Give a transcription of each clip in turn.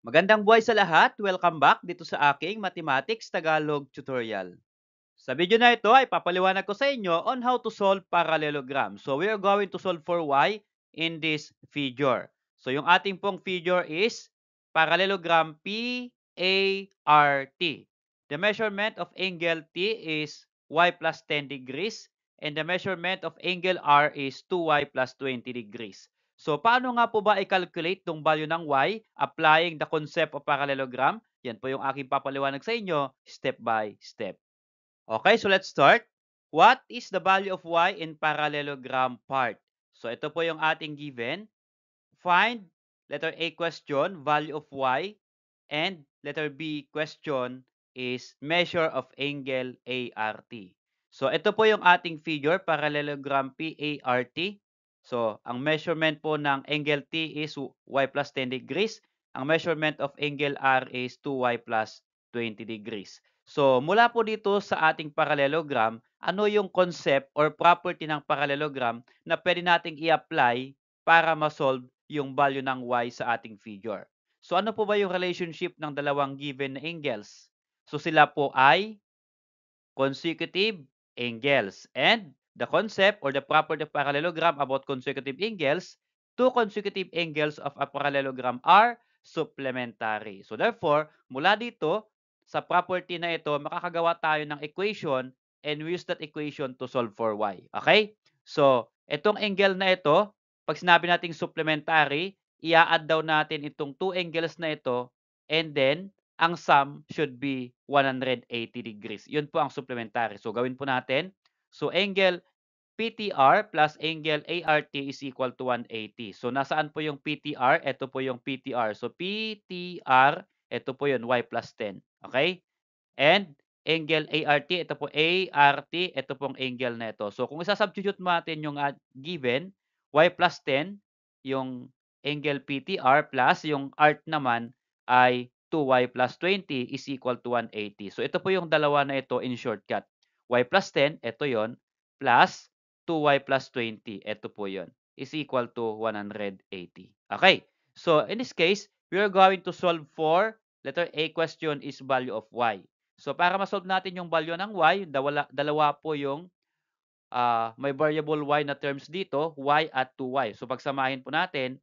Magandang buhay sa lahat! Welcome back dito sa aking Mathematics Tagalog tutorial. Sa video na ito ay papaliwanag ko sa inyo on how to solve parallelogram. So we are going to solve for y in this figure. So yung ating pong figure is parallelogram PART. The measurement of angle T is y plus 10 degrees and the measurement of angle R is 2y plus 20 degrees. So, paano nga po ba i-calculate itong value ng y applying the concept of parallelogram? Yan po yung aking papaliwanag sa inyo step by step. Okay, so let's start. What is the value of y in parallelogram part? So, ito po yung ating given. Find letter A question, value of y, and letter B question is measure of angle ART. So, ito po yung ating figure, parallelogram PART. So, ang measurement po ng angle T is y plus 10 degrees. Ang measurement of angle R is 2y plus 20 degrees. So, mula po dito sa ating parallelogram, ano yung concept or property ng parallelogram na pwede nating i-apply para ma-solve yung value ng y sa ating figure. So, ano po ba yung relationship ng dalawang given na angles? So, sila po ay consecutive angles. And the concept or the property of parallelogram about consecutive angles, two consecutive angles of a parallelogram are supplementary. So therefore, mula dito, sa property na ito, makakagawa tayo ng equation and we use that equation to solve for y. Okay? So, itong angle na ito, pag sinabi nating supplementary, i-add daw natin itong two angles na ito and then ang sum should be 180 degrees. Yun po ang supplementary. So, gawin po natin. So, angle PTR plus angle ART is equal to 180. So, nasaan po yung PTR? Ito po yung PTR. So, PTR, ito po yun, y plus 10. Okay? And angle ART, ito po ART, ito pong angle na ito. So, kung isa-substitute natin yung given, y plus 10, yung angle PTR plus yung art naman ay 2y plus 20 is equal to 180. So, ito po yung dalawa na ito in shortcut. Y plus 10, ito yon plus 2y plus 20, ito po yon is equal to 180. Okay. So, in this case, we are going to solve for letter A question is value of y. So, para ma-solve natin yung value ng y, dalawa po yung may variable y na terms dito, y at 2y. So, pagsamahin po natin,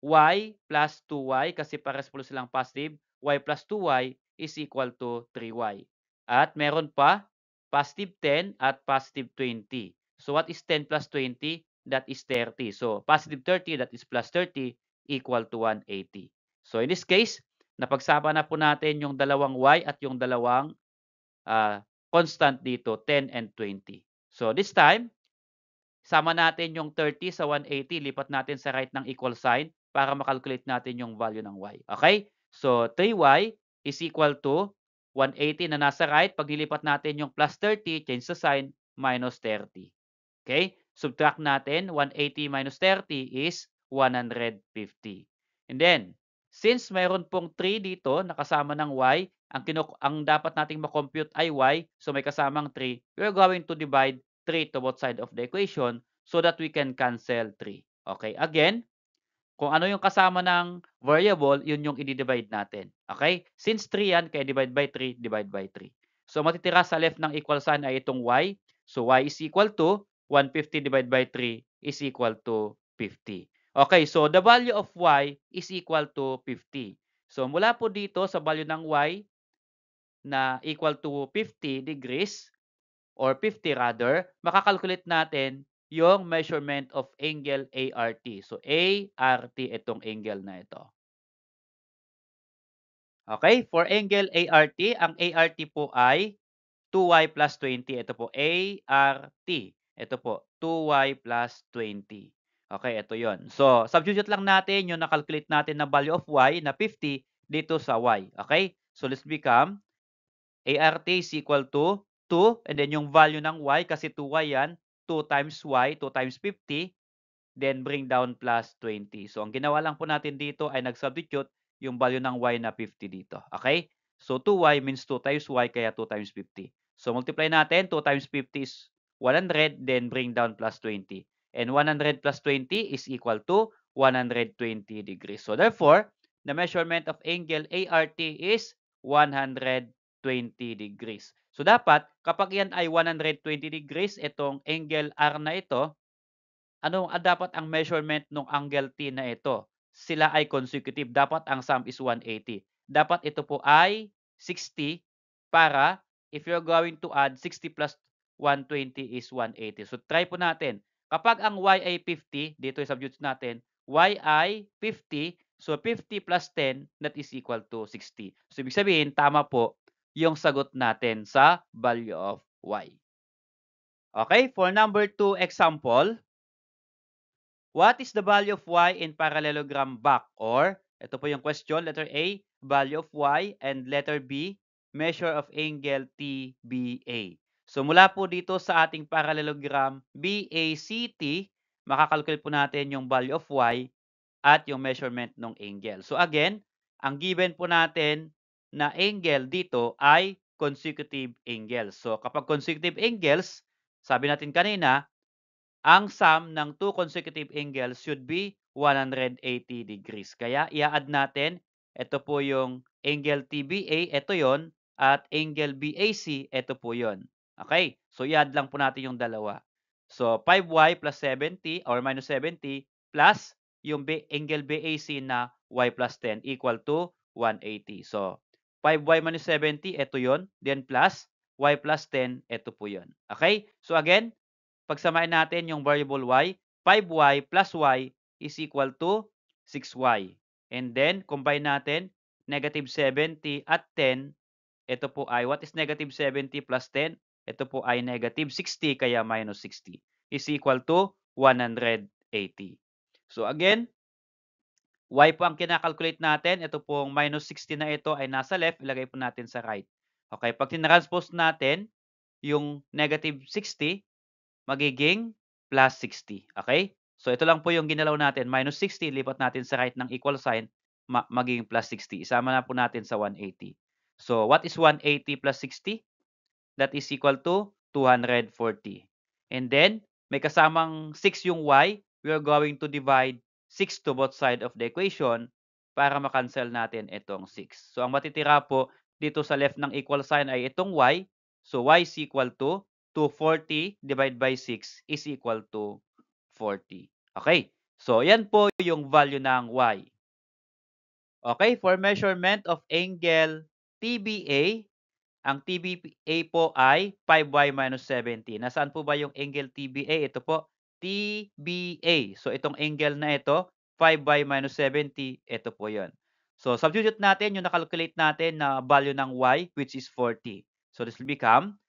y plus 2y kasi pares po silang positive, y plus 2y is equal to 3y. At meron pa, positive 10 at positive 20. So, what is 10 plus 20? That is 30. So, positive 30, that is plus 30, equal to 180. So, in this case, napagsama na po natin yung dalawang y at yung dalawang constant dito, 10 and 20. So, this time, sama natin yung 30 sa 180, lipat natin sa right ng equal sign para makalculate natin yung value ng y. Okay? So, 3y is equal to 180 na nasa right. Pag nilipat natin yung plus 30, change sa sign, minus 30. Okay? Subtract natin, 180 minus 30 is 150. And then, since mayroon pong 3 dito, nakasama ng y, ang dapat nating makompute ay y, so may kasamang 3, we're going to divide 3 to both side of the equation so that we can cancel 3. Okay, again, kung ano yung kasama ng variable, yun yung i-divide natin. Okay? Since 3 yan, kaya divide by 3, divide by 3. So, matitira sa left ng equal sign ay itong y. So, y is equal to 150 divided by 3 is equal to 50. Okay, so the value of y is equal to 50. So, mula po dito sa value ng y na equal to 50 degrees, or 50 rather, makakalculate natin yung measurement of angle ART. So, ART itong angle na ito. Okay, for angle ART, ang ART po ay 2y plus 20. Ito po, ART. Ito po, 2y plus 20. Okay, ito yon. So, substitute lang natin yung nakalculate natin na value of y na 50 dito sa y. Okay? So, let's become ART is equal to 2 and then yung value ng y kasi 2y yan, 2 times y, 2 times 50, then bring down plus 20. So, ang ginawa lang po natin dito ay nag-substitute yung value ng y na 50 dito. Okay? So, 2y means 2 times y kaya 2 times 50. So, multiply natin, 2 times 50 is 100, then bring down plus 20. And 100 plus 20 is equal to 120 degrees. So, therefore, the measurement of angle ART is 120 degrees. So dapat kapag yan ay 120 degrees, itong angle R na ito, ano dapat ang measurement ng angle T na ito? Sila ay consecutive. Dapat ang sum is 180. Dapat ito po ay 60 para if you're going to add 60 plus 120 is 180. So try po natin. Kapag ang y ay 50, dito substitute natin, y ay 50, so 50 plus 10, that is equal to 60. So ibig sabihin, tama po yung sagot natin sa value of y. Okay, for number 2 example, what is the value of y in parallelogram back? Or, ito po yung question, letter A, value of y, and letter B, measure of angle TBA. So, mula po dito sa ating parallelogram BACT, makakalculate po natin yung value of y at yung measurement ng angle. So, again, ang given po natin na angle dito ay consecutive angles. So, kapag consecutive angles, sabi natin kanina, ang sum ng two consecutive angles should be 180 degrees. Kaya i-add natin, ito po yung angle TBA, ito yon, at angle BAC, ito po yon. Okay, so i-add lang po natin yung dalawa. So 5y plus 70 or minus 70 plus yung angle BAC na y plus 10 equal to 180. So 5y minus 70, ito yon, then plus y plus 10, ito po yon. Okay, so again, pagsamahin natin yung variable y, 5y plus y is equal to 6y. And then, combine natin, negative 70 at 10, ito po ay, what is negative 70 plus 10? Ito po ay negative 60, kaya minus 60, is equal to 180. So again, y po ang kinakalculate natin, ito pong minus 60 na ito ay nasa left, ilagay po natin sa right. Okay, pag tinranspose natin, yung negative 60, magiging plus 60. Okay? So, ito lang po yung ginalaw natin. Minus 60, lipat natin sa right ng equal sign, magiging plus 60. Isama na po natin sa 180. So, what is 180 plus 60? That is equal to 240. And then, may kasamang 6 yung y. We are going to divide 6 to both side of the equation para makancel natin itong 6. So, ang matitira po dito sa left ng equal sign ay itong y. So, y is equal to 240 divided by 6 is equal to 40. Okay. So, yan po yung value ng y. Okay, for measurement of angle TBA, ang TBA po ay 5y minus 70. Nasaan po ba yung angle TBA? Ito po, TBA. So, itong angle na ito, 5y minus 70, ito po yon. So, substitute natin yung nakalculate natin na value ng y, which is 40. So, this will become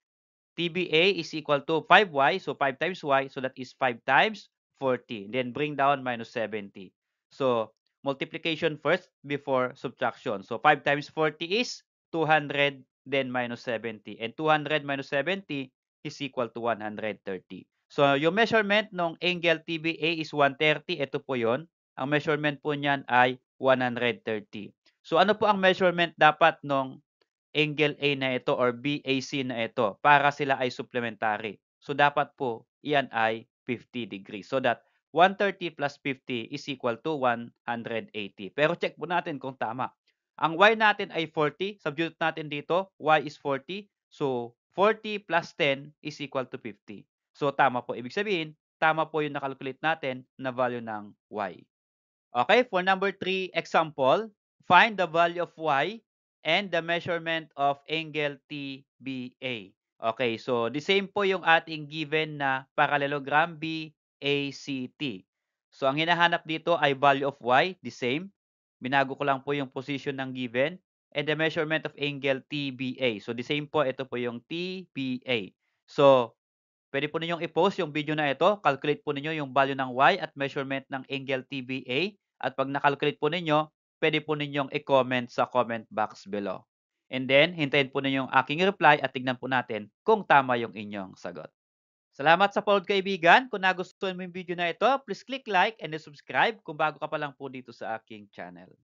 TBA is equal to 5y, so 5 times y, so that is 5 times 40. Then bring down minus 70. So, multiplication first before subtraction. So, 5 times 40 is 200, then minus 70. And 200 minus 70 is equal to 130. So, yung measurement ng angle TBA is 130. Ito po yon. Ang measurement po niyan ay 130. So, ano po ang measurement dapat ng angle A na ito or BAC na ito para sila ay supplementary? So, dapat po iyan ay 50 degrees. So that 130 plus 50 is equal to 180. Pero check po natin kung tama. Ang y natin ay 40. Substitute natin dito. Y is 40. So, 40 plus 10 is equal to 50. So, tama po. Ibig sabihin, tama po yung nakalculate natin na value ng y. Okay, for number 3 example, find the value of y and the measurement of angle TBA. Okay, so the same po yung ating given na parallelogram BACT. So ang hinahanap dito ay value of y, the same. Binago ko lang po yung position ng given and the measurement of angle TBA. So the same po, ito po yung TBA. So pwede po ninyong i-post yung video na ito. Calculate po ninyo yung value ng y at measurement ng angle TBA. At pag na-calculate po ninyo, pwede po ninyong i-comment sa comment box below. And then, hintayin po ninyo yung aking reply at tignan po natin kung tama yung inyong sagot. Salamat sa panood kaibigan. Kung nagustuhan mo yung video na ito, please click like and subscribe kung bago ka pa lang po dito sa aking channel.